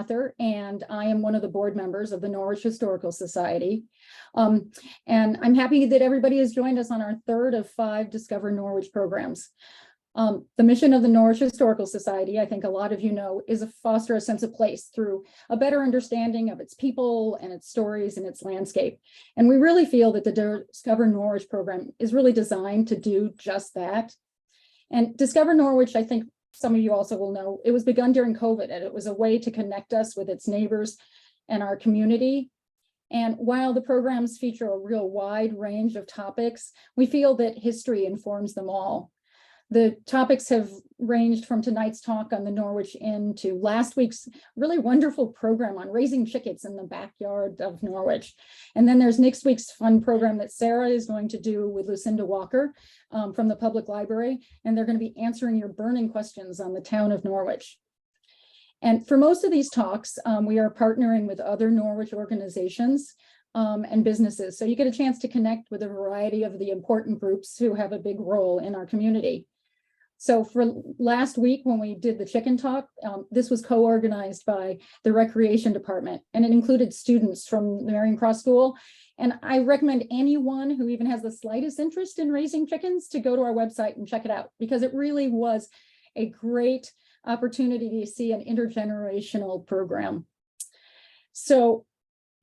Mather, and I am one of the board members of the Norwich Historical Society. And I'm happy that everybody has joined us on our third of 5 Discover Norwich programs. The mission of the Norwich Historical Society, I think a lot of you know, is to foster a sense of place through a better understanding of its people and its stories and its landscape. And we really feel that the Discover Norwich program is really designed to do just that. And Discover Norwich, I think some of you also will know, it was begun during COVID, and it was a way to connect us with its neighbors and our community. And while the programs feature a real wide range of topics, we feel that history informs them all. The topics have ranged from tonight's talk on the Norwich Inn to last week's really wonderful program on raising chickens in the backyard of Norwich. And then there's next week's fun program that Sarah is going to do with Lucinda Walker from the public library. And they're going to be answering your burning questions on the town of Norwich. And for most of these talks, we are partnering with other Norwich organizations and businesses. So you get a chance to connect with a variety of the important groups who have a big role in our community. So for last week, when we did the chicken talk, this was co-organized by the Recreation Department, and it included students from the Marion Cross School. And I recommend anyone who even has the slightest interest in raising chickens to go to our website and check it out, because it really was a great opportunity to see an intergenerational program. So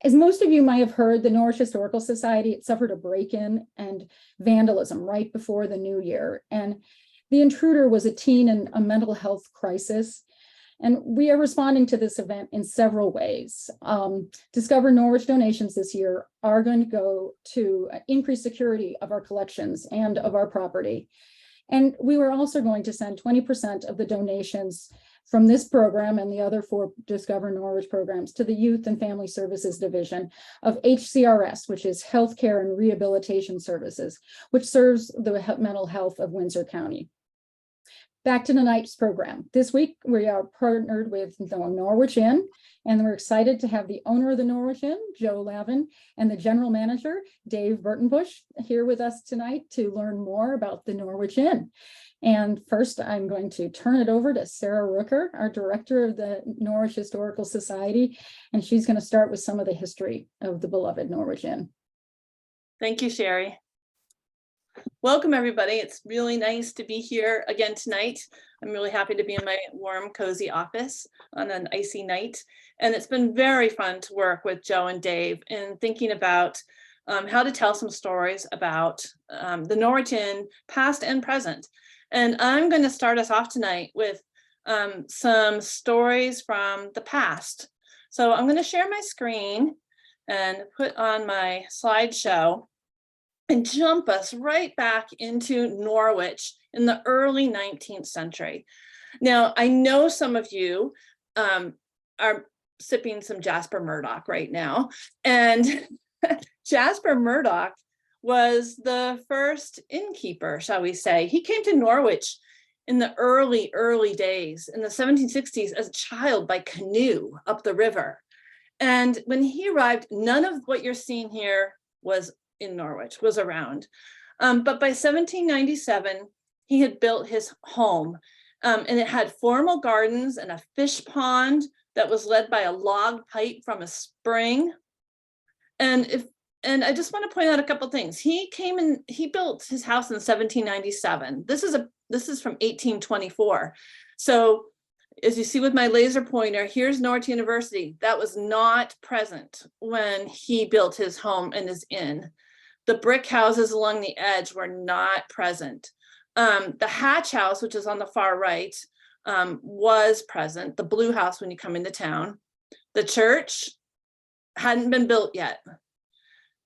as most of you might have heard, the Norwich Historical Society, it suffered a break-in and vandalism right before the new year. And the intruder was a teen in a mental health crisis. And we are responding to this event in several ways. Discover Norwich donations this year are going to go to increase security of our collections and of our property. And we were also going to send 20% of the donations from this program and the other 4 Discover Norwich programs to the Youth and Family Services Division of HCRS, which is Healthcare and Rehabilitation Services, which serves the mental health of Windsor County. Back to tonight's program. This week, we are partnered with the Norwich Inn, and we're excited to have the owner of the Norwich Inn, Joe Lavin, and the general manager, Dave Burtonbush, here with us tonight to learn more about the Norwich Inn. And first, I'm going to turn it over to Sarah Rooker, our director of the Norwich Historical Society, and she's going to start with some of the history of the beloved Norwich Inn. Thank you, Sherry. Welcome, everybody. It's really nice to be here again tonight. I'm really happy to be in my warm, cozy office on an icy night. And it's been very fun to work with Joe and Dave in thinking about how to tell some stories about the Norwich Inn, past and present. And I'm going to start us off tonight with some stories from the past. So I'm going to share my screen and put on my slideshow and jump us right back into Norwich in the early 19th century. Now, I know some of you are sipping some Jasper Murdoch right now, and Jasper Murdoch was the first innkeeper, shall we say. He came to Norwich in the early days, in the 1760s, as a child by canoe up the river. And when he arrived, none of what you're seeing here was in Norwich, was around. But by 1797, he had built his home, and it had formal gardens and a fish pond that was led by a log pipe from a spring. And I just want to point out a couple things. He built his house in 1797. This is from 1824. So as you see with my laser pointer, here's Norwich University. That was not present when he built his home and his inn. The brick houses along the edge were not present. The Hatch House, which is on the far right, was present. The blue house when you come into town. The church hadn't been built yet.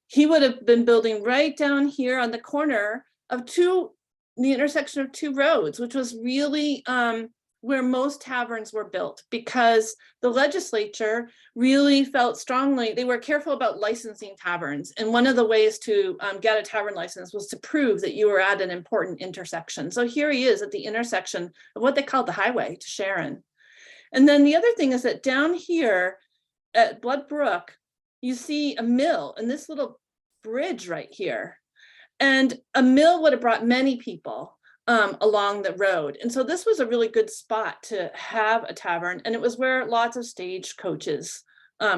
He would have been building right down here on the corner of the intersection of 2 roads, which was really where most taverns were built, because the legislature really felt strongly, they were careful about licensing taverns. And one of the ways to get a tavern license was to prove that you were at an important intersection. So here he is at the intersection of what they called the highway to Sharon. And then the other thing is that down here at Blood Brook, you see a mill and this little bridge right here. And a mill would have brought many people. along the road. And so this was a really good spot to have a tavern, and it was where lots of stagecoaches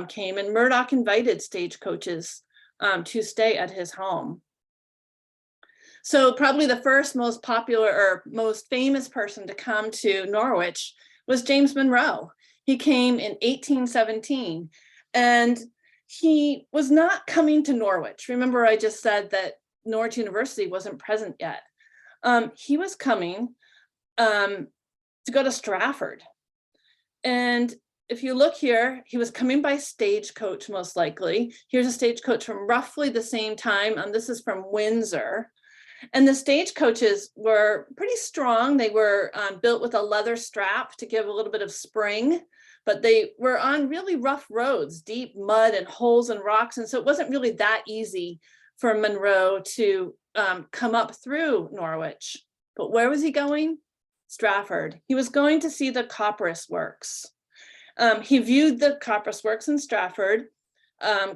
came, and Murdoch invited stagecoaches to stay at his home. So probably the first most popular or most famous person to come to Norwich was James Monroe. He came in 1817, and he was not coming to Norwich. Remember, I just said that Norwich University wasn't present yet. He was coming to go to Stratford. And if you look here, he was coming by stagecoach, most likely. Here's a stagecoach from roughly the same time. This is from Windsor. And the stagecoaches were pretty strong. They were built with a leather strap to give a little bit of spring, but they were on really rough roads, deep mud and holes and rocks. And so it wasn't really that easy for Monroe to come up through Norwich. But where was he going? Stratford. He was going to see the copperas works. He viewed the copperas works in Stratford.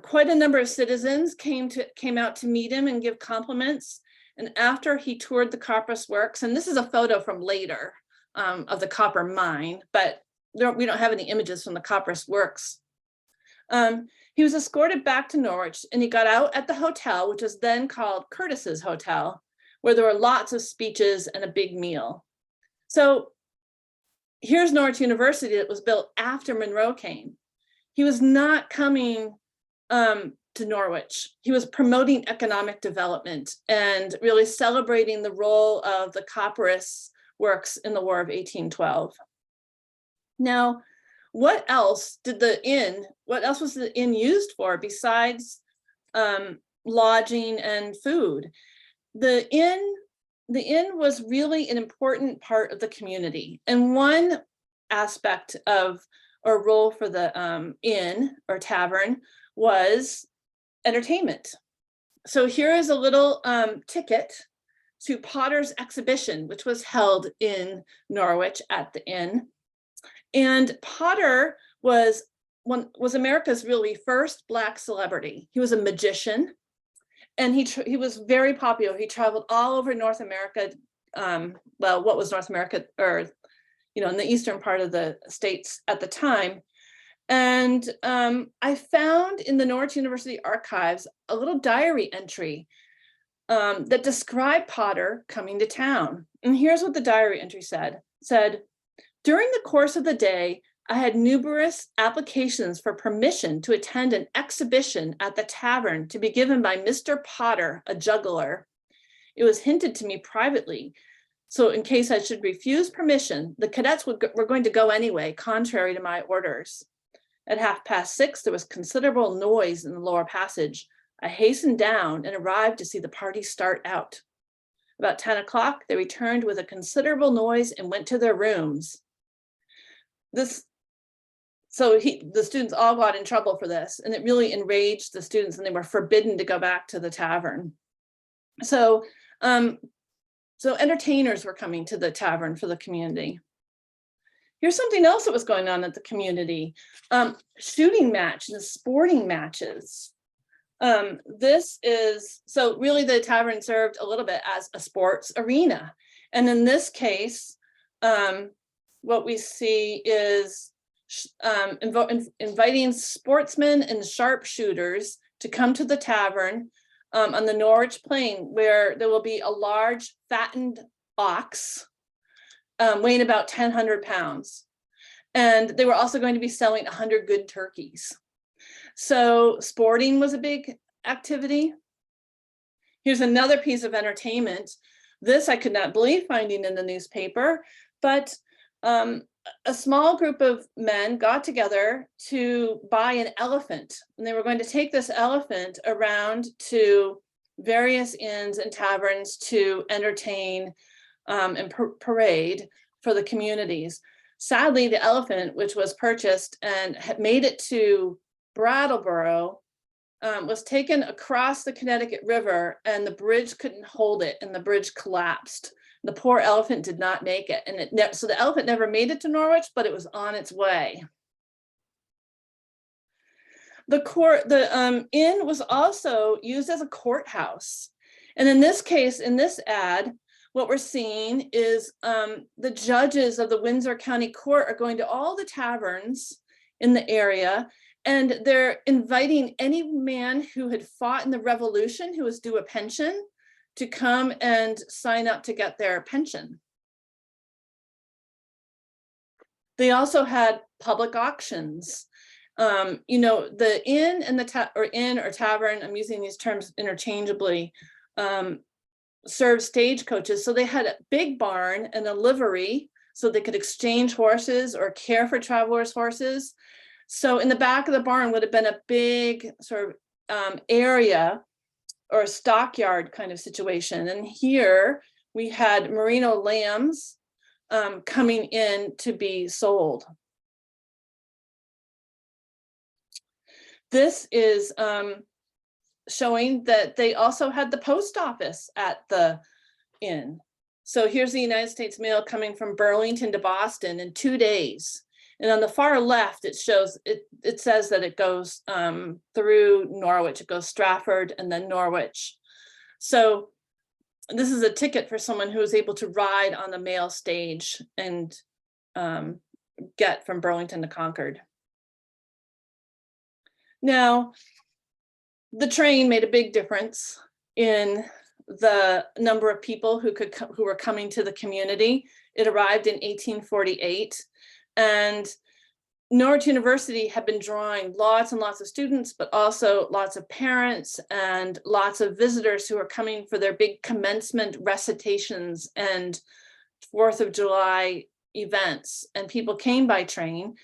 Quite a number of citizens came out to meet him and give compliments. And after he toured the copperas works, and this is a photo from later of the copper mine, but we don't have any images from the copperas works. He was escorted back to Norwich, and he got out at the hotel, which was then called Curtis's Hotel, where there were lots of speeches and a big meal. So here's Norwich University that was built after Monroe came. He was not coming to Norwich. He was promoting economic development and really celebrating the role of the copperas works in the War of 1812. Now, what else was the inn used for besides lodging and food? The inn was really an important part of the community. And one aspect of or role for the inn or tavern was entertainment. So here is a little ticket to Potter's exhibition, which was held in Norwich at the inn. And Potter was America's really first Black celebrity. He was a magician, and he was very popular. He traveled all over North America. Well, what was North America, or in the eastern part of the states at the time. And I found in the Norwich University archives a little diary entry that described Potter coming to town. And here's what the diary entry said. During the course of the day, I had numerous applications for permission to attend an exhibition at the tavern to be given by Mr. Potter, a juggler. It was hinted to me privately, so in case I should refuse permission, the cadets were going to go anyway, contrary to my orders. At 6:30, there was considerable noise in the lower passage. I hastened down and arrived to see the party start out. About 10 o'clock, they returned with a considerable noise and went to their rooms. The students all got in trouble for this, and it really enraged the students, and they were forbidden to go back to the tavern. So entertainers were coming to the tavern for the community. Here's something else that was going on at the community. Shooting matches and sporting matches. So really the tavern served a little bit as a sports arena. And in this case, what we see is inviting sportsmen and sharpshooters to come to the tavern on the Norwich Plain, where there will be a large fattened ox weighing about 1,000 pounds. And they were also going to be selling 100 good turkeys. So sporting was a big activity. Here's another piece of entertainment. This I could not believe finding in the newspaper, but a small group of men got together to buy an elephant, and they were going to take this elephant around to various inns and taverns to entertain and parade for the communities. Sadly, the elephant, which was purchased and had made it to Brattleboro, was taken across the Connecticut River, and the bridge couldn't hold it, and the bridge collapsed. The poor elephant did not make it, and so the elephant never made it to Norwich, but it was on its way. The inn was also used as a courthouse, and in this case, in this ad, what we're seeing is the judges of the Windsor County Court are going to all the taverns in the area, and they're inviting any man who had fought in the Revolution who was due a pension to come and sign up to get their pension. They also had public auctions. You know, the inn and the inn or tavern, I'm using these terms interchangeably, served stagecoaches. So they had a big barn and a livery so they could exchange horses or care for travelers' horses. So in the back of the barn would have been a big sort of area or a stockyard kind of situation. And here we had merino lambs coming in to be sold. This is showing that they also had the post office at the inn. So here's the United States mail coming from Burlington to Boston in 2 days. And on the far left, it shows, it says that it goes through Norwich. It goes Stratford and then Norwich. So this is a ticket for someone who is able to ride on the mail stage and get from Burlington to Concord. Now, the train made a big difference in the number of people who were coming to the community. It arrived in 1848, and Norwich University had been drawing lots and lots of students, but also lots of parents and lots of visitors who were coming for their big commencement recitations and 4th of July events, and people came by train.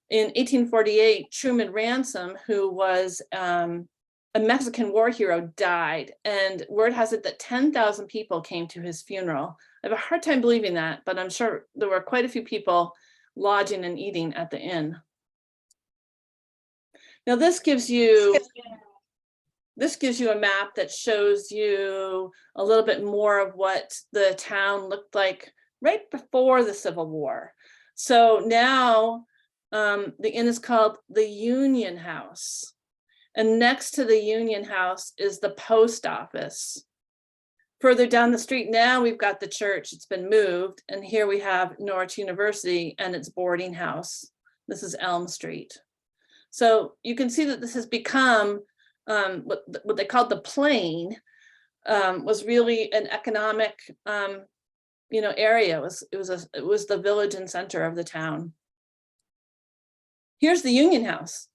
In 1848, Truman Ransom, who was a Mexican war hero, died, and word has it that 10,000 people came to his funeral. I have a hard time believing that, but I'm sure there were quite a few people lodging and eating at the inn. Now this gives you a map that shows you a little bit more of what the town looked like right before the Civil War. So now the inn is called the Union House. And next to the Union House is the post office. Further down the street now, we've got the church. It's been moved. And here we have Norwich University and its boarding house. This is Elm Street. So you can see that this has become what they called the plain, was really an economic area. It was the village and center of the town. Here's the Union House,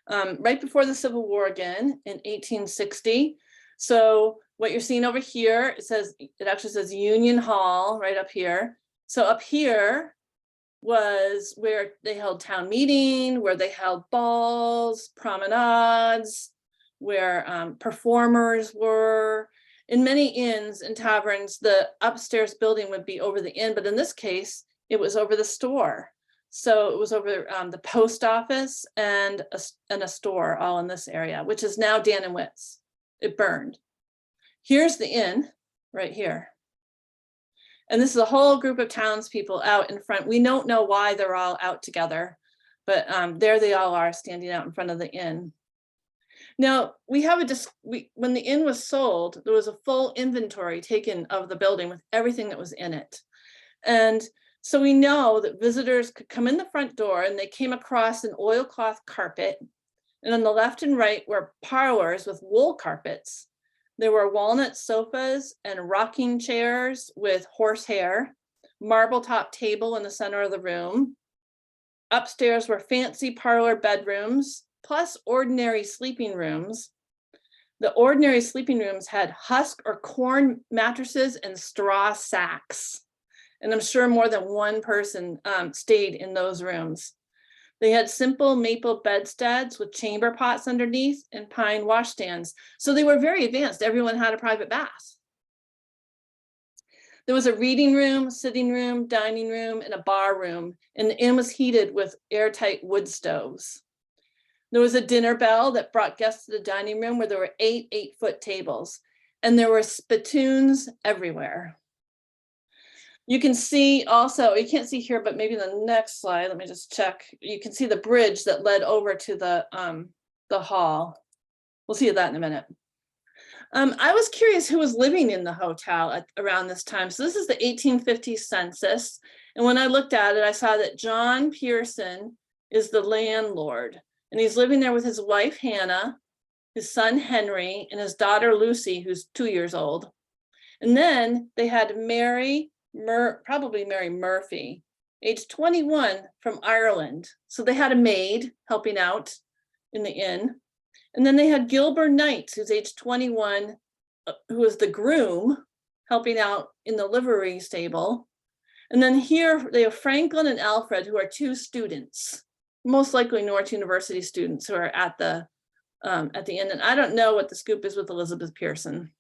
right before the Civil War again in 1860. So what you're seeing over here, it actually says Union Hall right up here. So up here was where they held town meeting, where they held balls, promenades, where performers were. In many inns and taverns, the upstairs building would be over the inn, but in this case, it was over the store. So it was over the post office and a store all in this area, which is now Dan and Witt's. It burned. Here's the inn right here. And this is a whole group of townspeople out in front. We don't know why they're all out together, but there they all are standing out in front of the inn. Now we have when the inn was sold, there was a full inventory taken of the building with everything that was in it. And so we know that visitors could come in the front door and they came across an oilcloth carpet. And on the left and right were parlors with wool carpets. There were walnut sofas and rocking chairs with horsehair, marble top table in the center of the room. Upstairs were fancy parlor bedrooms, plus ordinary sleeping rooms. The ordinary sleeping rooms had husk or corn mattresses and straw sacks. And I'm sure more than one person stayed in those rooms. They had simple maple bedsteads with chamber pots underneath and pine washstands. So they were very advanced. Everyone had a private bath. There was a reading room, sitting room, dining room, and a bar room. And the inn was heated with airtight wood stoves. There was a dinner bell that brought guests to the dining room where there were 8 8-foot tables. And there were spittoons everywhere. You can see also, you can't see here, but maybe the next slide, let me just check. You can see the bridge that led over to the hall. We'll see that in a minute. I was curious who was living in the hotel around this time. So this is the 1850 census. And when I looked at it, I saw that John Pearson is the landlord. And he's living there with his wife, Hannah, his son, Henry, and his daughter, Lucy, who's 2 years old. And then they had probably Mary Murphy, age 21, from Ireland. So they had a maid helping out in the inn. And then they had Gilbert Knight, who's age 21, who was the groom helping out in the livery stable. And then here they have Franklin and Alfred, who are 2 students, most likely Norwich University students who are at the inn. And I don't know what the scoop is with Elizabeth Pearson.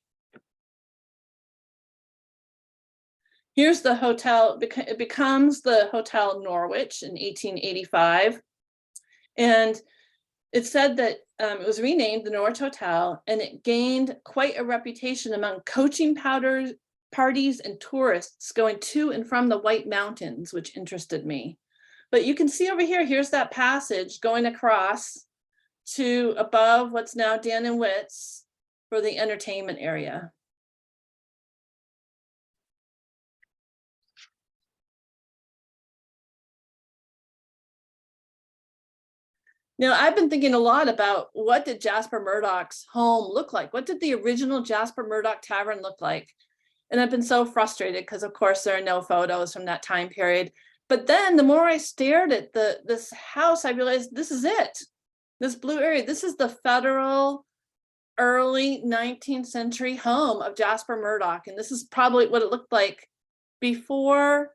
Here's the hotel. It becomes the Hotel Norwich in 1885. And it said that it was renamed the Norwich Hotel, and it gained quite a reputation among coaching parties and tourists going to and from the White Mountains, which interested me. But you can see over here, here's that passage going across to above what's now Dan and Witt's for the entertainment area. Now, I've been thinking a lot about what did Jasper Murdoch's home look like? What did the original Jasper Murdoch Tavern look like? And I've been so frustrated because, of course, there are no photos from that time period. But then the more I stared at this house, I realized this is it. This blue area, this is the federal early 19th century home of Jasper Murdoch. And this is probably what it looked like before.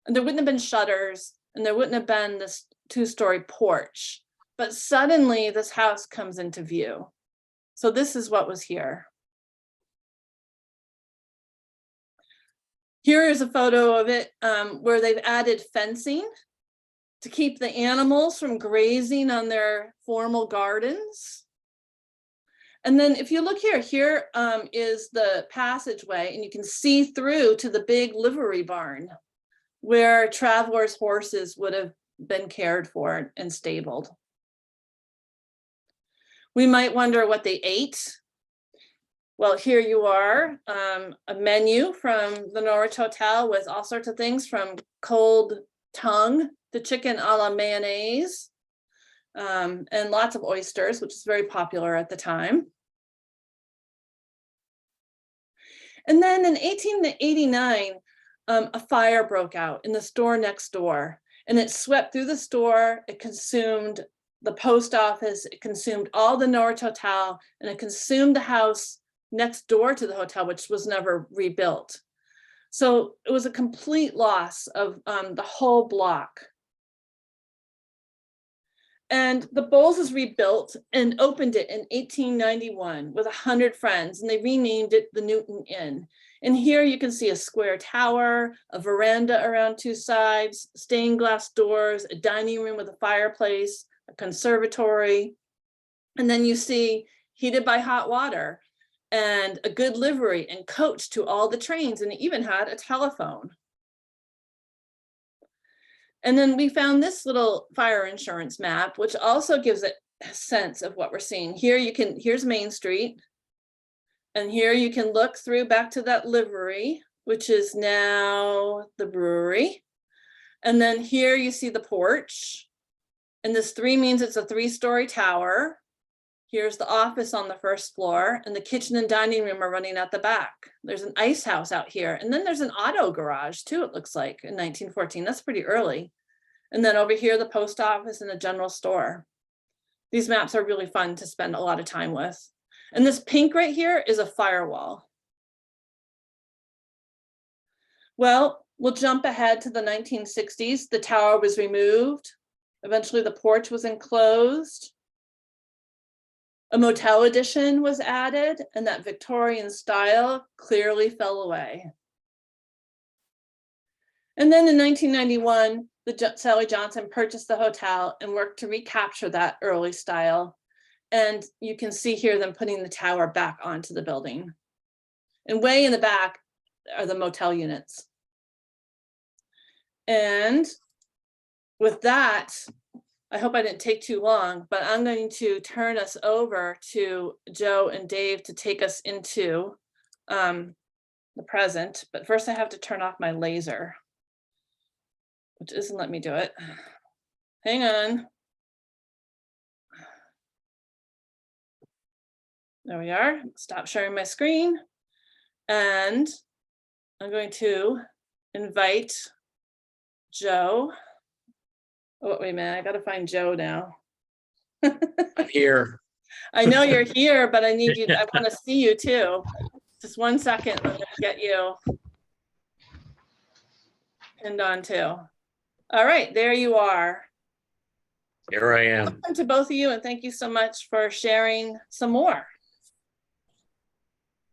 And there wouldn't have been shutters, and there wouldn't have been this 2-story porch. But suddenly this house comes into view. So this is what was here. Here is a photo of it where they've added fencing to keep the animals from grazing on their formal gardens. And then if you look here, is the passageway, and you can see through to the big livery barn where travelers' horses would have been cared for and stabled. We might wonder what they ate. Well, here you are, a menu from the Norwich Hotel with all sorts of things from cold tongue to chicken a la mayonnaise, and lots of oysters, which is very popular at the time. And then in 1889, a fire broke out in the store next door, and it swept through the store. It consumed the post office, it consumed all the Norwich Hotel, and it consumed the house next door to the hotel, which was never rebuilt. So it was a complete loss of the whole block. And the Bowles was rebuilt and opened it in 1891 with 100 friends, and they renamed it the Newton Inn. And here you can see a square tower, a veranda around 2 sides, stained glass doors, a dining room with a fireplace, a conservatory, and then you see heated by hot water and a good livery and coach to all the trains, and it even had a telephone. And then we found this little fire insurance map, which also gives it a sense of what we're seeing. Here's Main Street, and here you can look through back to that livery, which is now the brewery. And then here you see the porch. And this 3 means it's a 3-story tower. Here's the office on the 1st floor, and the kitchen and dining room are running out the back. There's an ice house out here. And then there's an auto garage too, it looks like, in 1914. That's pretty early. And then over here, the post office and a general store. These maps are really fun to spend a lot of time with. And this pink right here is a firewall. Well, we'll jump ahead to the 1960s. The tower was removed. Eventually the porch was enclosed. A motel addition was added, and that Victorian style clearly fell away. And then in 1991, Sally Johnson purchased the hotel and worked to recapture that early style. And you can see here them putting the tower back onto the building. And way in the back are the motel units. And with that, I hope I didn't take too long, but I'm going to turn us over to Joe and Dave to take us into the present. But first I have to turn off my laser, which isn't letting me do it. Hang on. There we are. Stop sharing my screen. And I'm going to invite Joe. Oh, wait a minute. I got to find Joe now. I'm here. I know you're here, but I need you. I want to see you too. Just 1 second. Let me get you pinned on too. All right, there you are. Here I am. Welcome to both of you, and thank you so much for sharing some more.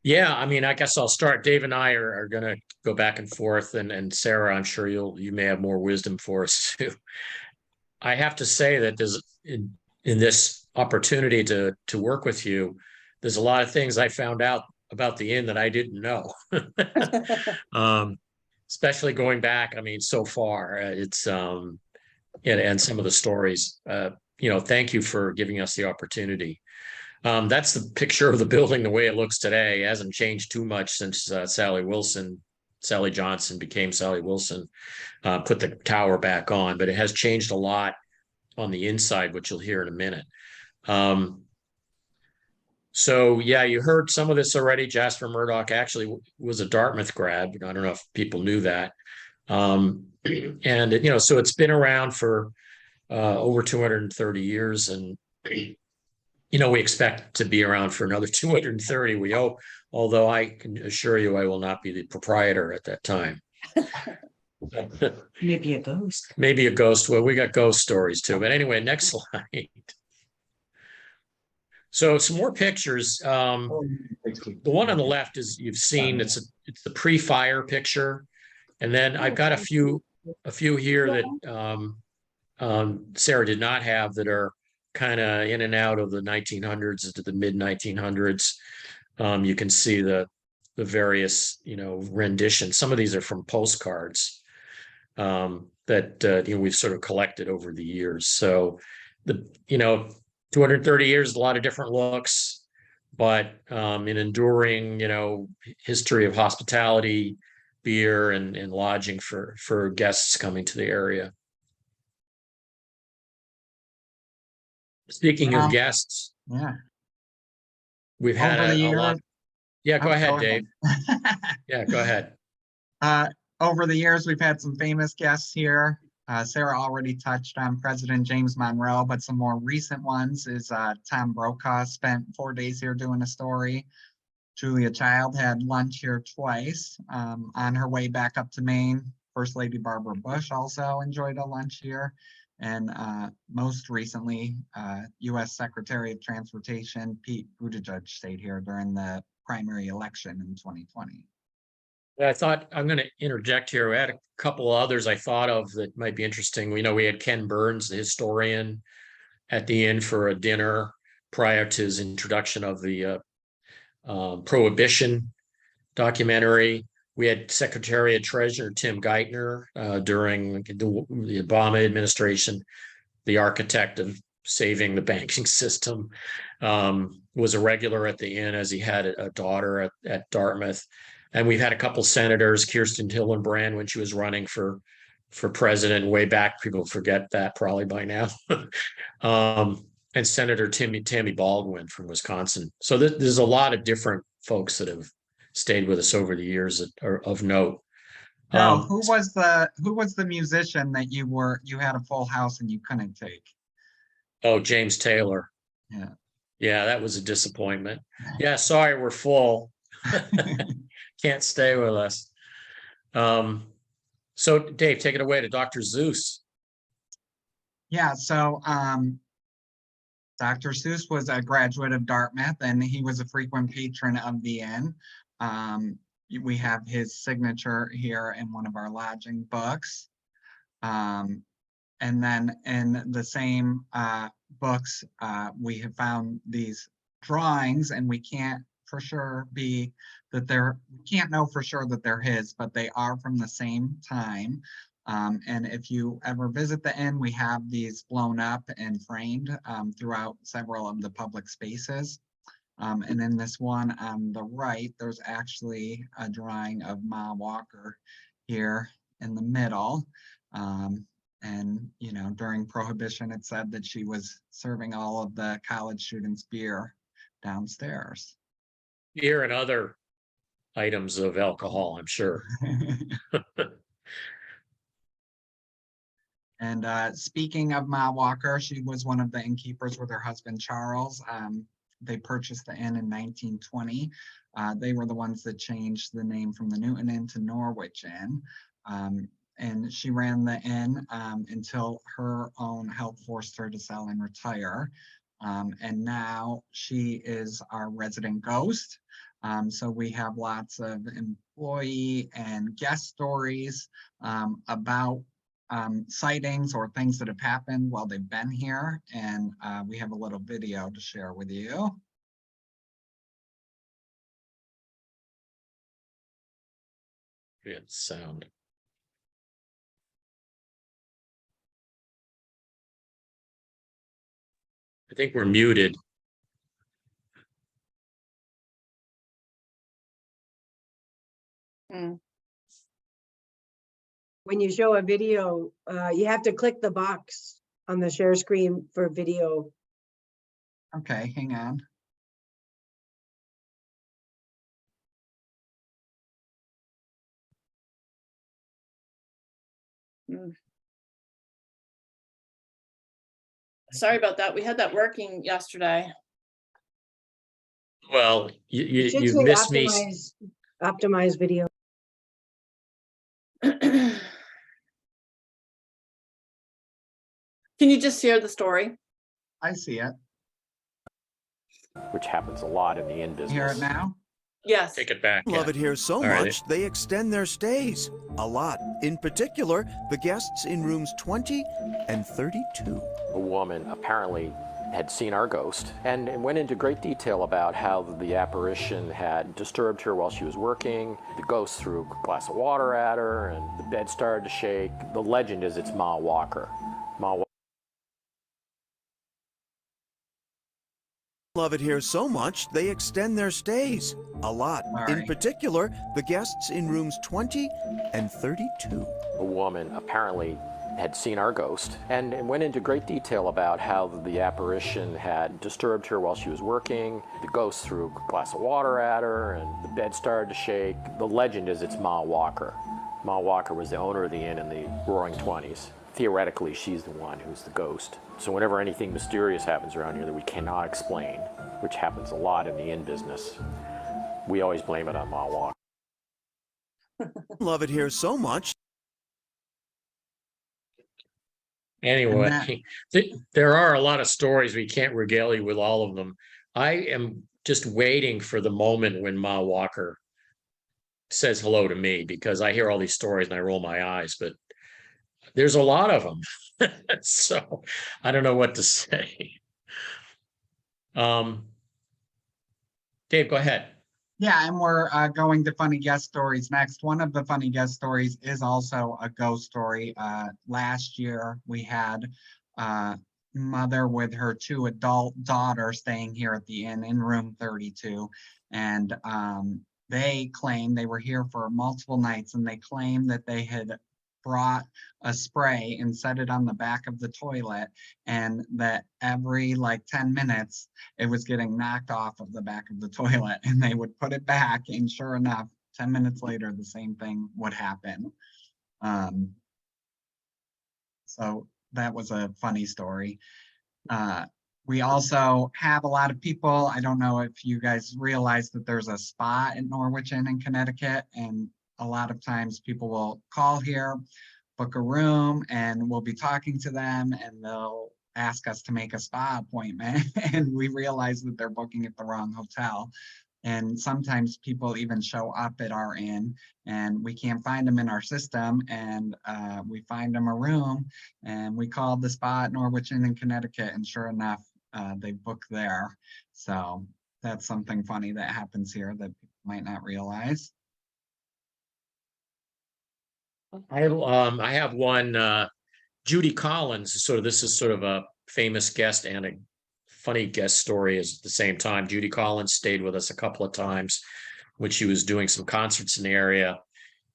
Yeah, I mean, I guess I'll start. Dave and I are going to go back and forth, and Sarah, I'm sure you may have more wisdom for us too. I have to say that there's in this opportunity to work with you, there's a lot of things I found out about the inn that I didn't know. Especially going back, I mean, so far, it's and some of the stories. Thank you for giving us the opportunity. That's the picture of the building the way it looks today. It hasn't changed too much since Sally Johnson became Sally Wilson, put the tower back on, but it has changed a lot on the inside, which you'll hear in a minute. So yeah, you heard some of this already. Jasper Murdoch actually was a Dartmouth grad. I don't know if people knew that. And so it's been around for over 230 years, and we expect to be around for another 230. We hope, although I can assure you, I will not be the proprietor at that time. Maybe a ghost. Maybe a ghost. Well, we got ghost stories too. But anyway, next slide. So some more pictures. The one on the left is you've seen. It's the pre-fire picture, and then I've got a few here that Sarah did not have that are kind of in and out of the 1900s to the mid 1900s. You can see the various renditions. Some of these are from postcards that we've sort of collected over the years. So 230 years, a lot of different looks, but an enduring history of hospitality, beer, and lodging for guests coming to the area. Speaking of guests, Yeah. we've had a lot. Yeah, go ahead, Go Dave. Yeah, go ahead. Over the years, we've had some famous guests here. Sarah already touched on President James Monroe, but some more recent ones is Tom Brokaw spent 4 days here doing a story. Julia Child had lunch here twice. On her way back up to Maine, First Lady Barbara Bush also enjoyed a lunch here. And most recently, U.S. Secretary of Transportation Pete Buttigieg stayed here during the primary election in 2020. I thought I'm going to interject here. We had a couple of others I thought of that might be interesting. We had Ken Burns, the historian, at the inn for a dinner prior to his introduction of the Prohibition documentary. We had Secretary of Treasury Tim Geithner during the Obama administration, the architect of saving the banking system, was a regular at the inn as he had a daughter at Dartmouth. And we've had a couple senators, Kirsten Hillenbrand, when she was running for president way back. People forget that probably by now. And Senator Tammy Baldwin from Wisconsin. So there's a lot of different folks that have stayed with us over the years that are of note. Now, who was the musician that you had a full house and you couldn't take? Oh, James Taylor. Yeah, that was a disappointment. Yeah, sorry, we're full. Can't stay with us. So Dave, take it away to Dr. Seuss. Yeah, so Dr. Seuss was a graduate of Dartmouth, and he was a frequent patron of the inn. We have his signature here in one of our lodging books. And then in the same books, we have found these drawings, and we can't know for sure that they're his, but they are from the same time. And if you ever visit the inn, we have these blown up and framed throughout several of the public spaces. And in this one on the right, there's actually a drawing of Ma Walker here in the middle. And, you know, during Prohibition, it said that she was serving all of the college students beer downstairs. Beer and other items of alcohol, I'm sure. And speaking of Ma Walker, she was one of the innkeepers with her husband, Charles. They purchased the inn in 1920. They were the ones that changed the name from the Newton Inn to Norwich Inn. And she ran the inn until her own health forced her to sell and retire. And now she is our resident ghost. So we have lots of employee and guest stories about sightings or things that have happened while they've been here. And we have a little video to share with you. Good sound. I think we're muted. Mm. When you show a video, you have to click the box on the share screen for video. Okay, hang on. Sorry about that. We had that working yesterday. Well, It should you say missed me. optimize video. Can you just share the story? I see it. Which happens a lot in the inn Hear it business. now? Yes. Take it back. Love yeah. it here so All right. much, they extend their stays a lot. In particular, the guests in rooms 20 and 32. A woman apparently had seen our ghost and went into great detail about how the apparition had disturbed her while she was working. The ghost threw a glass of water at her and the bed started to shake. The legend is it's Ma Walker. Love it here so much, they extend their stays a lot. In Sorry. particular, the guests in rooms 20 and 32. A woman apparently had seen our ghost and went into great detail about how the apparition had disturbed her while she was working. The ghost threw a glass of water at her and the bed started to shake. The legend is it's Ma Walker. Ma Walker was the owner of the inn in the Roaring '20s. Theoretically, she's the one who's the ghost. So whenever anything mysterious happens around here that we cannot explain, which happens a lot in the inn business, we always blame it on Ma Walker. Love it here so much. Anyway, there are a lot of stories. We can't regale you with all of them. I am just waiting for the moment when Ma Walker says hello to me, because I hear all these stories and I roll my eyes, but there's a lot of them. So I don't know what to say. Dave, go ahead. Yeah, and we're going to funny guest stories next. One of the funny guest stories is also a ghost story. Last year, we had a mother with her 2 adult daughters staying here at the inn in room 32. And they claimed they were here for multiple nights, and they claimed that they had brought a spray and set it on the back of the toilet, and that every like 10 minutes it was getting knocked off of the back of the toilet, and they would put it back, and sure enough, 10 minutes later the same thing would happen. So that was a funny story. We also have a lot of people. I don't know if you guys realize that there's a spa in Norwich Inn in Connecticut, and a lot of times people will call here, book a room, and we'll be talking to them, and they'll ask us to make a spa appointment. And we realize that they're booking at the wrong hotel. And sometimes people even show up at our inn and we can't find them in our system, and we find them a room, and we called the spa at Norwich Inn in Connecticut, and sure enough, they booked there. So that's something funny that happens here that people might not realize. I have one, Judy Collins, this is sort of a famous guest and a funny guest story at the same time. Judy Collins stayed with us a couple of times when she was doing some concerts in the area.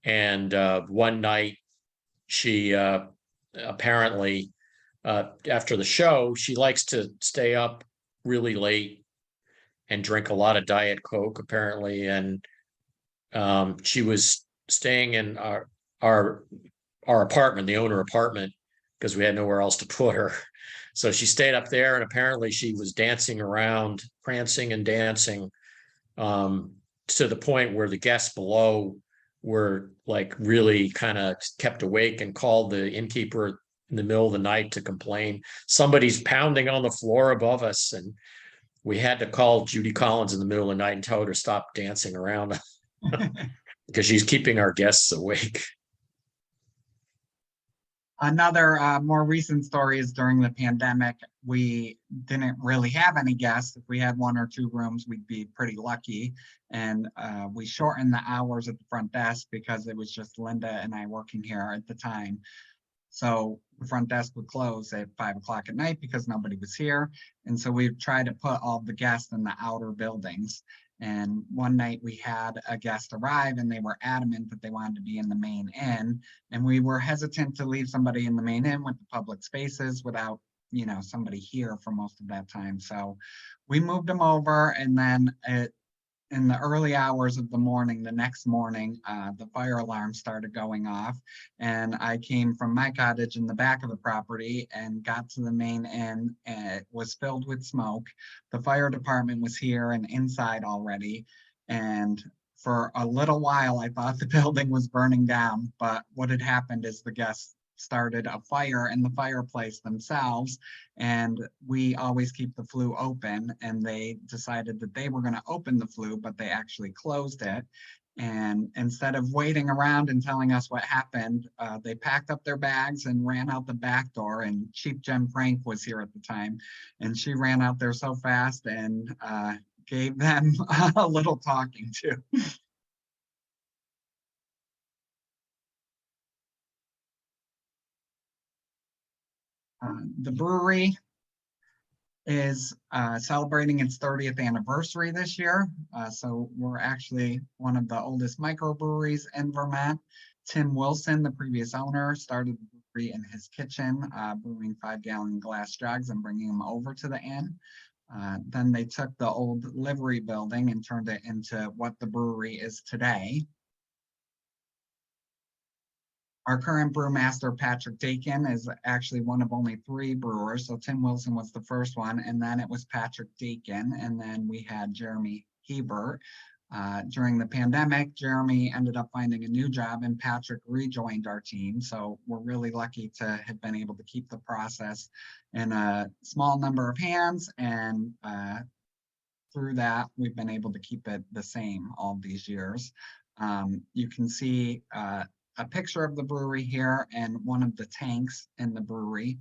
And one night she apparently, after the show, she likes to stay up really late and drink a lot of Diet Coke, apparently. And she was staying in our apartment, the owner apartment, because we had nowhere else to put her. So she stayed up there, and apparently she was dancing around, prancing and dancing, to the point where the guests below were like really kind of kept awake and called the innkeeper in the middle of the night to complain. Somebody's pounding on the floor above us, and we had to call Judy Collins in the middle of the night and tell her to stop dancing around because she's keeping our guests awake. Another more recent story is during the pandemic, we didn't really have any guests. If we had 1 or 2 rooms, we'd be pretty lucky. And we shortened the hours at the front desk because it was just Linda and I working here at the time. So the front desk would close at 5 o'clock at night because nobody was here. And so we tried to put all the guests in the outer buildings. And one night we had a guest arrive and they were adamant that they wanted to be in the main inn. And we were hesitant to leave somebody in the main inn with the public spaces without, somebody here for most of that time. So we moved them over, and then in the early hours of the morning, the next morning, the fire alarm started going off, and I came from my cottage in the back of the property and got to the main inn, and it was filled with smoke. The fire department was here and inside already, and for a little while, I thought the building was burning down, but what had happened is the guests started a fire in the fireplace themselves, and we always keep the flue open, and they decided that they were going to open the flue, but they actually closed it. And instead of waiting around and telling us what happened, they packed up their bags and ran out the back door. And Chief Jem Frank was here at the time, and she ran out there so fast and gave them a little talking to. The brewery is celebrating its 30th anniversary this year. So we're actually one of the oldest microbreweries in Vermont. Tim Wilson, the previous owner, started the brewery in his kitchen, brewing 5-gallon glass jugs and bringing them over to the inn. Then they took the old livery building and turned it into what the brewery is today. Our current brewmaster, Patrick Dakin, is actually one of only 3 brewers. So Tim Wilson was the first one, and then it was Patrick Dakin, and then we had Jeremy Hebert. During the pandemic, Jeremy ended up finding a new job, and Patrick rejoined our team. So we're really lucky to have been able to keep the process in a small number of hands, and through that, we've been able to keep it the same all these years. You can see a picture of the brewery here and one of the tanks in the brewery.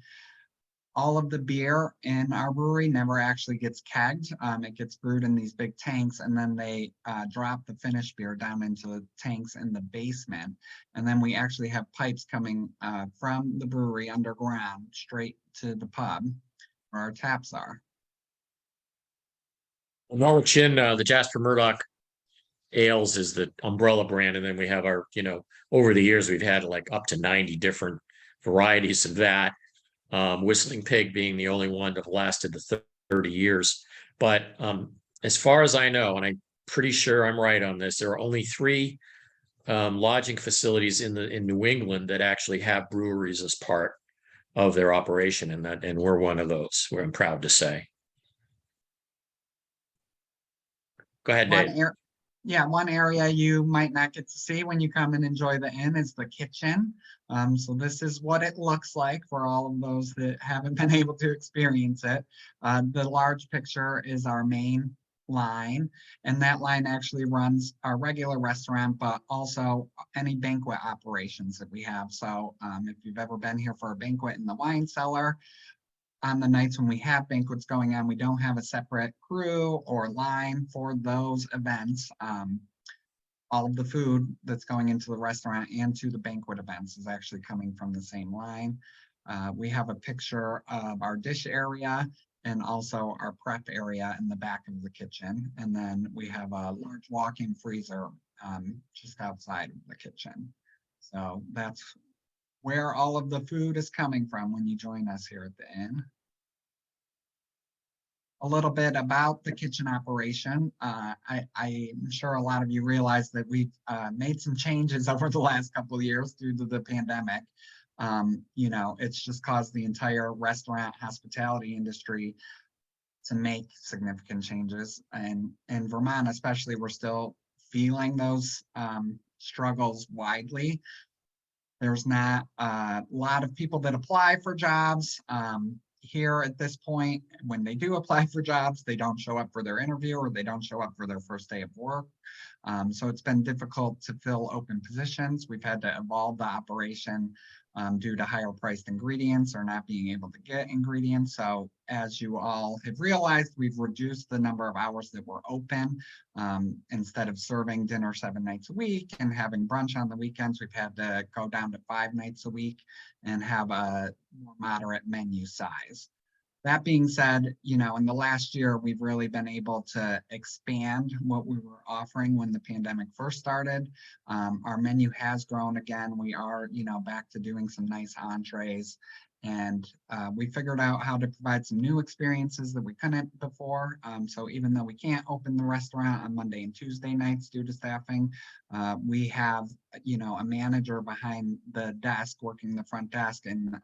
All of the beer in our brewery never actually gets kegged. It gets brewed in these big tanks, and then they drop the finished beer down into the tanks in the basement. And then we actually have pipes coming from the brewery underground straight to the pub where our taps are. Norwich Inn, the Jasper Murdoch Ales is the umbrella brand, and then we have our, over the years we've had like up to 90 different varieties of that. Whistling Pig being the only one that lasted the 30 years. But as far as I know, and I'm pretty sure I'm right on this, there are only 3 lodging facilities in New England that actually have breweries as part of their operation, and we're one of those. I'm proud to say. Go ahead, Dave. One area you might not get to see when you come and enjoy the inn is the kitchen. So this is what it looks like for all of those that haven't been able to experience it. The large picture is our main line, and that line actually runs our regular restaurant, but also any banquet operations that we have. So if you've ever been here for a banquet in the wine cellar, on the nights when we have banquets going on, we don't have a separate crew or line for those events. all of the food that's going into the restaurant and to the banquet events is actually coming from the same line. We have a picture of our dish area and also our prep area in the back of the kitchen. And then we have a large walk-in freezer just outside of the kitchen. So that's where all of the food is coming from when you join us here at the inn. A little bit about the kitchen operation. I'm sure a lot of you realize that we've made some changes over the last couple of years due to the pandemic. You know, it's just caused the entire restaurant hospitality industry to make significant changes. And in Vermont, especially, we're still feeling those struggles widely. There's not a lot of people that apply for jobs. Here at this point, when they do apply for jobs, they don't show up for their interview or they don't show up for their first day of work. So it's been difficult to fill open positions. We've had to evolve the operation due to higher priced ingredients or not being able to get ingredients. So as you all have realized, we've reduced the number of hours that we're open. Instead of serving dinner 7 nights a week and having brunch on the weekends, we've had to go down to 5 nights a week and have a more moderate menu size. That being said, you know, in the last year, we've really been able to expand what we were offering when the pandemic first started. Our menu has grown again. We are, you know, back to doing some nice entrees. And we figured out how to provide some new experiences that we couldn't before. So even though we can't open the restaurant on Monday and Tuesday nights due to staffing, we have, you know, a manager behind the desk working the front desk, and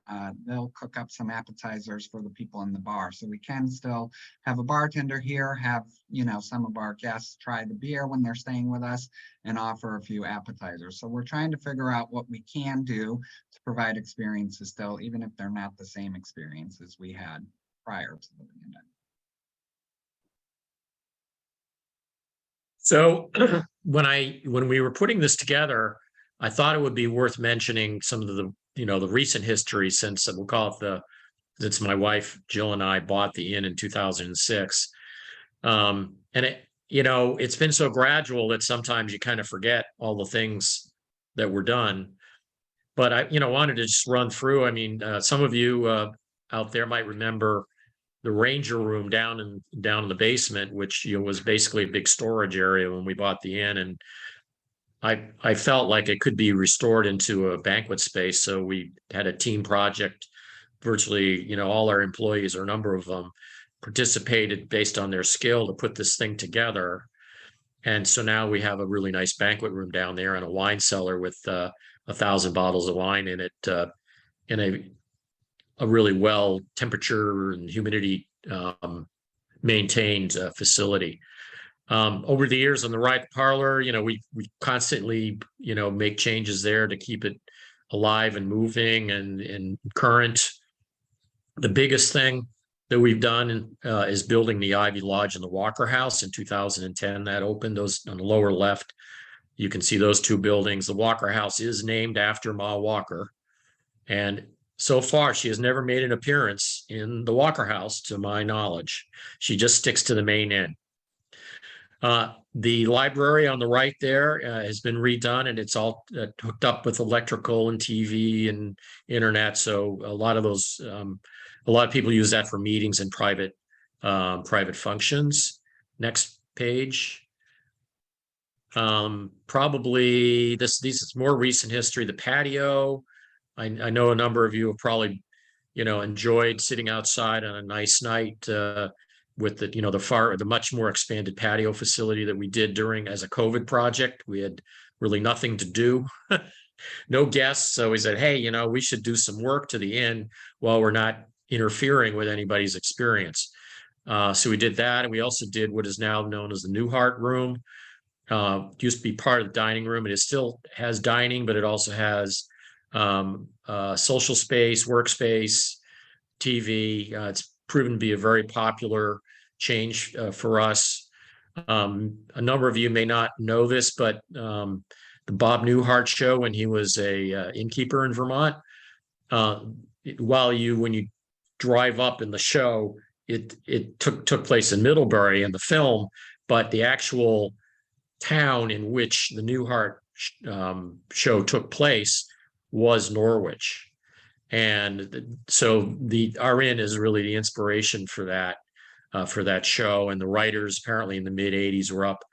they'll cook up some appetizers for the people in the bar. So we can still have a bartender here, have, you know, some of our guests try the beer when they're staying with us, and offer a few appetizers. So we're trying to figure out what we can do to provide experiences still, even if they're not the same experiences we had prior to the pandemic. So when we were putting this together, I thought it would be worth mentioning some of the, you know, the recent history since we'll call it since my wife Jill and I bought the inn in 2006. And it, you know, it's been so gradual that sometimes you kind of forget all the things that were done. But I, you know, wanted to just run through. I mean, some of you out there might remember the Ranger room down in the basement, which, you know, was basically a big storage area when we bought the inn, and I felt like it could be restored into a banquet space. So we had a team project. Virtually, you know, all our employees, or a number of them, participated based on their skill to put this thing together. And so now we have a really nice banquet room down there and a wine cellar with 1,000 bottles of wine in it, in a really well temperature and humidity maintained facility. Over the years on the right parlor, you know, we constantly, you know, make changes there to keep it alive and moving and current. The biggest thing that we've done is building the Ivy Lodge and the Walker House in 2010. That opened. Those on the lower left, you can see those two buildings. The Walker House is named after Ma Walker, and so far she has never made an appearance in the Walker House to my knowledge. She just sticks to the main inn. The library on the right there has been redone, and it's all hooked up with electrical and TV and internet. So a lot of those, a lot of people use that for meetings and private functions. Next page. Probably this is more recent history. The patio. I know a number of you have probably, you know, enjoyed sitting outside on a nice night with the, you know, the much more expanded patio facility that we did as a COVID project. We had really nothing to do, no guests. So we said, hey, you know, we should do some work to the inn while we're not interfering with anybody's experience. So we did that. And we also did what is now known as the Newhart Room. Used to be part of the dining room. It still has dining, but it also has social space, workspace, TV. It's proven to be a very popular change for us. A number of you may not know this, but the Bob Newhart show, when he was a innkeeper in Vermont, when you drive up in the show, it took place in Middlebury in the film, but the actual town in which the Newhart show took place was Norwich. And so our inn is really the inspiration for that show. And the writers apparently in the mid 80s were up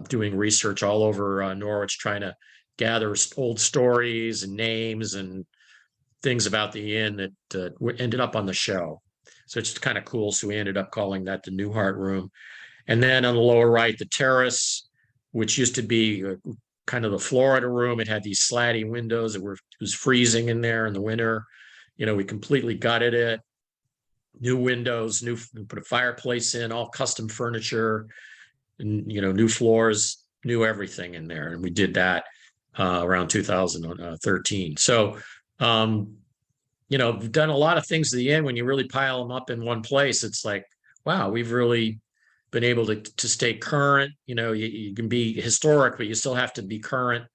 doing research all over Norwich, trying to gather old stories and names and things about the inn that ended up on the show. So it's kind of cool. So we ended up calling that the Newhart Room. And then on the lower right, the terrace, which used to be kind of the Florida room. It had these slatty windows. It was freezing in there in the winter. We completely gutted it. New windows, we put a fireplace in, all custom furniture, and new floors, new everything in there. And we did that around 2013. So we've done a lot of things to the end. When you really pile them up in one place, it's like, wow, we've really been able to stay current. You can be historic, but you still have to be current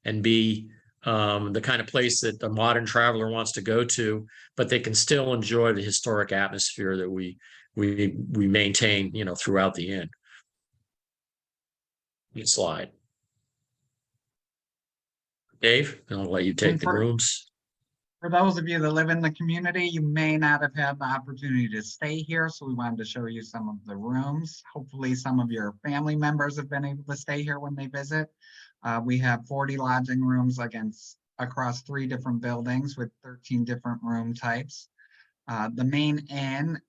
and be the kind of place that a modern traveler wants to go to, but they can still enjoy the historic atmosphere that we maintain, throughout the inn. Next slide. Dave, I'll let you take the rooms. For those of you that live in the community, you may not have had the opportunity to stay here, so we wanted to show you some of the rooms. Hopefully some of your family members have been able to stay here when they visit. We have 40 lodging rooms across 3 different buildings with 13 different room types. The main inn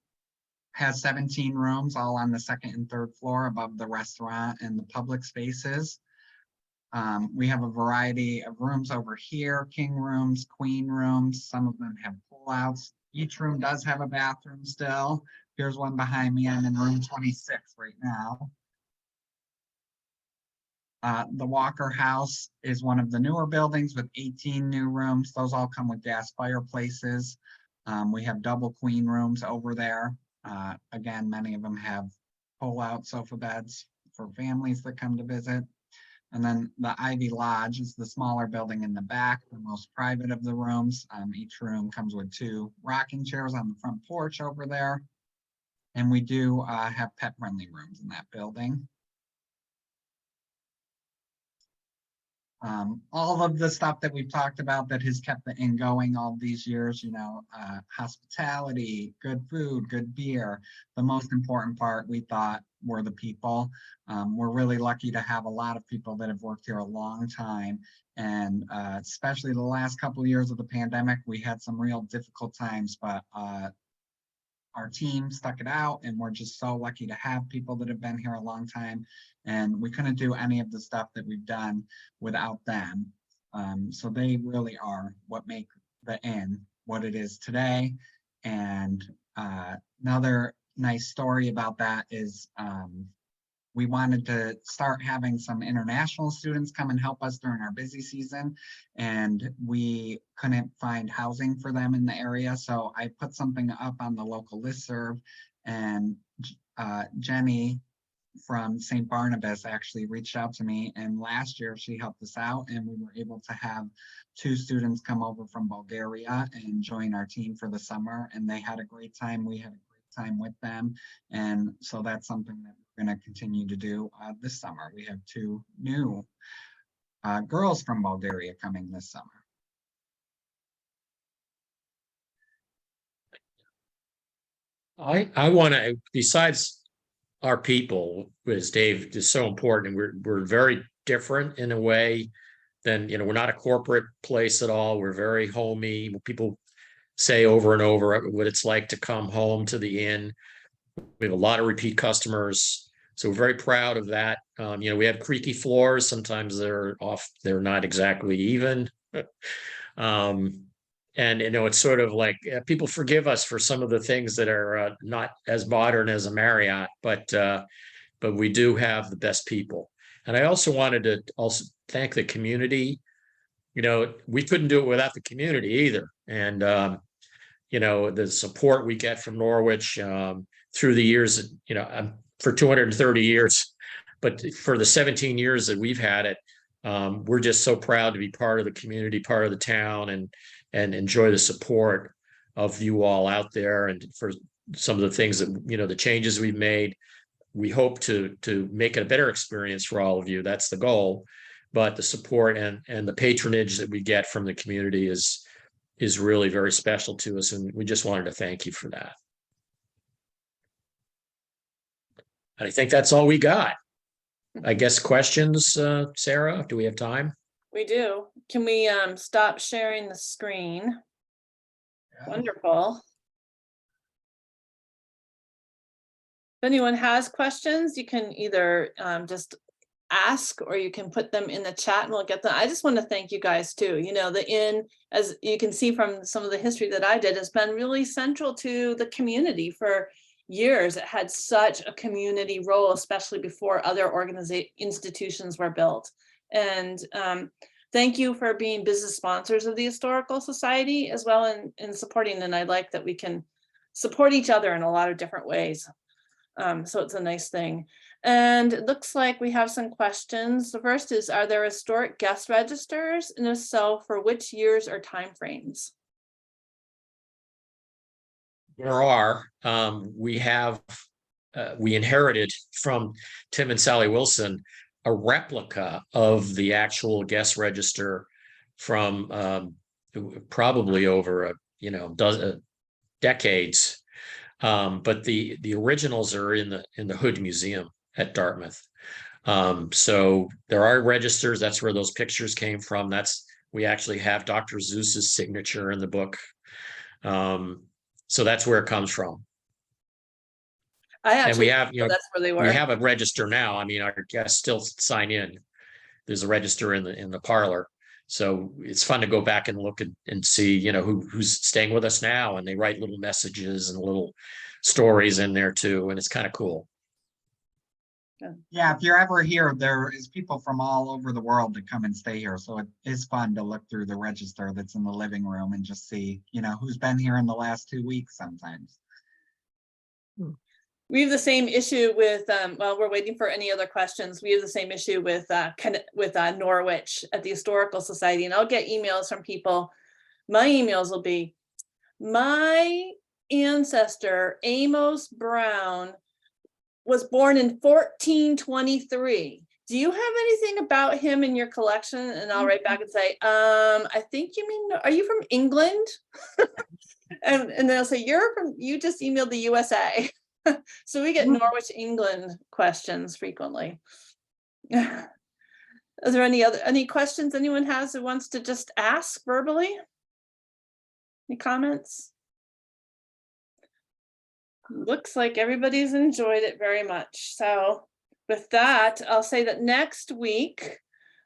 has 17 rooms, all on the 2nd and 3rd floor above the restaurant and the public spaces. We have a variety of rooms over here, king rooms, queen rooms. Some of them have pull-outs. Each room does have a bathroom still. Here's one behind me. I'm in room 26 right now. The Walker House is one of the newer buildings with 18 new rooms. Those all come with gas fireplaces. We have double queen rooms over there. Again, many of them have pull-out sofa beds for families that come to visit. And then the Ivy Lodge is the smaller building in the back, the most private of the rooms. Each room comes with 2 rocking chairs on the front porch over there. And we do have pet-friendly rooms in that building. All of the stuff that we've talked about that has kept the inn going all these years, hospitality, good food, good beer. The most important part we thought were the people. We're really lucky to have a lot of people that have worked here a long time. And especially the last couple of years of the pandemic, we had some real difficult times, but our team stuck it out, and we're just so lucky to have people that have been here a long time. And we couldn't do any of the stuff that we've done without them. So they really are what make the inn what it is today. And another nice story about that is we wanted to start having some international students come and help us during our busy season, and we couldn't find housing for them in the area. So I put something up on the local listserv, and Jenny from St. Barnabas actually reached out to me, and last year she helped us out, and we were able to have 2 students come over from Bulgaria and join our team for the summer, and they had a great time. We had a great time with them, and so that's something that we're going to continue to do this summer. We have 2 new girls from Bulgaria coming this summer. I want to, besides our people, as Dave is so important, and we're very different in a way than, we're not a corporate place at all. We're very homey. People say over and over what it's like to come home to the inn. We have a lot of repeat customers, so we're very proud of that. We have creaky floors. Sometimes they're not exactly even. And it's sort of like people forgive us for some of the things that are not as modern as a Marriott, but we do have the best people. And I also wanted to also thank the community. We couldn't do it without the community either. And the support we get from Norwich through the years, for 230 years, but for the 17 years that we've had it, we're just so proud to be part of the community, part of the town, and enjoy the support of you all out there, and for some of the things that, the changes we've made. we hope to make it a better experience for all of you. That's the goal. But the support and the patronage that we get from the community is really very special to us, and we just wanted to thank you for that. And I think that's all we got. I guess questions, Sarah, do we have time? We do. Can we stop sharing the screen? Wonderful. If anyone has questions, you can either just ask or you can put them in the chat and we'll get them. I just want to thank you guys too. You know, the inn, as you can see from some of the history that I did, has been really central to the community for years. It had such a community role, especially before other institutions were built. And thank you for being business sponsors of the Historical Society as well in supporting. And I like that we can support each other in a lot of different ways. So it's a nice thing. And it looks like we have some questions. The first is, are there historic guest registers? And if so, for which years or timeframes? There are. We inherited from Tim and Sally Wilson a replica of the actual guest register from probably over decades. But the originals are in the Hood Museum at Dartmouth. So there are registers. That's where those pictures came from. We actually have Dr. Zeus's signature in the book. So that's where it comes from. And we have, that's where they were. We have a register now. I mean, our guests still sign in. There's a register in the parlor. So it's fun to go back and look and see, who's staying with us now. And they write little messages and little stories in there too. And it's kind of cool. Yeah, if you're ever here, there is people from all over the world that come and stay here. So it is fun to look through the register that's in the living room and just see, who's been here in the last 2 weeks sometimes. We have the same issue with, well, we're waiting for any other questions. We have the same issue with Norwich at the Historical Society. And I'll get emails from people. My emails will be, my ancestor, Amos Brown, was born in 1423. Do you have anything about him in your collection? And I'll write back and say, I think you mean, are you from England? and they'll say, you just emailed the USA. So we get Norwich, England questions frequently. Is there any questions anyone has who wants to just ask verbally? Any comments? Looks like everybody's enjoyed it very much. So with that, I'll say that next week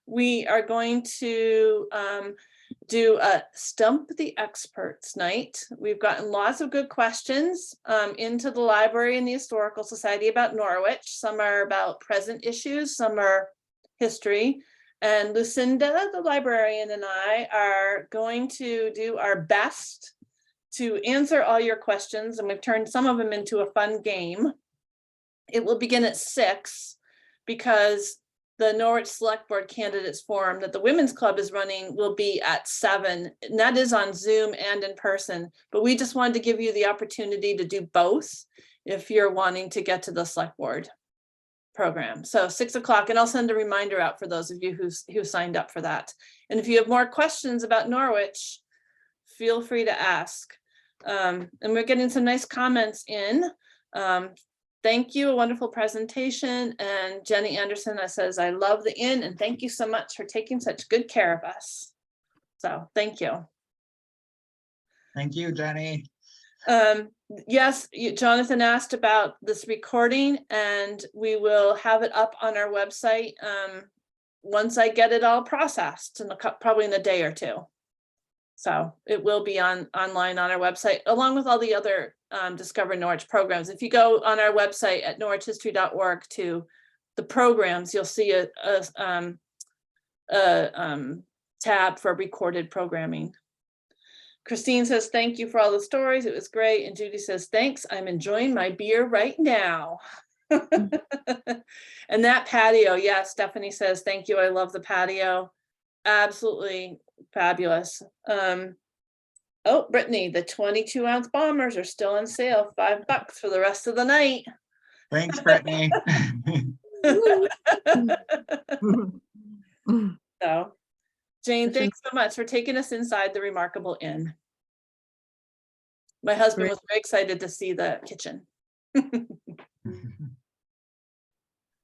we are going to do a Stump the Experts night. We've gotten lots of good questions into the library and the Historical Society about Norwich. Some are about present issues, some are history. And Lucinda, the librarian, and I are going to do our best to answer all your questions, and we've turned some of them into a fun game. It will begin at 6 because the Norwich Select Board Candidates Forum that the Women's Club is running will be at 7, and that is on Zoom and in person. But we just wanted to give you the opportunity to do both if you're wanting to get to the Select Board program. So 6 o'clock, and I'll send a reminder out for those of you who signed up for that. And if you have more questions about Norwich, feel free to ask. And we're getting some nice comments in. Thank you, a wonderful presentation. And Jenny Anderson says, I love the inn and thank you so much for taking such good care of us. So thank you. Thank you, Jenny. Yes, Jonathan asked about this recording and we will have it up on our website once I get it all processed, probably in a day or two. So it will be online on our website, along with all the other Discover Norwich programs. If you go on our website at norwichhistory.org to the programs, you'll see a tab for recorded programming. Christine says, thank you for all the stories. It was great. And Judy says, thanks. I'm enjoying my beer right now. And that patio, yeah, Stephanie says, thank you. I love the patio. Absolutely fabulous. Oh, Brittany, the 22-ounce bombers are still on sale, $5 for the rest of the night. Thanks, Brittany. So, Jane, Such a- thanks so much for taking us inside the remarkable inn. My husband Great. was very excited to see the kitchen.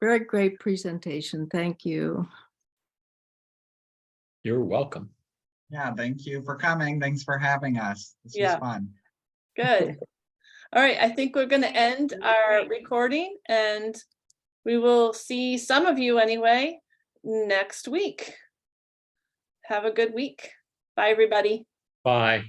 Very great presentation. Thank you. You're welcome. Yeah, thank you for coming. Thanks for having us. This was Yeah. fun. Good. All right, I think we're going to end our recording and we will see some of you anyway next week. Have a good week. Bye, everybody. Bye.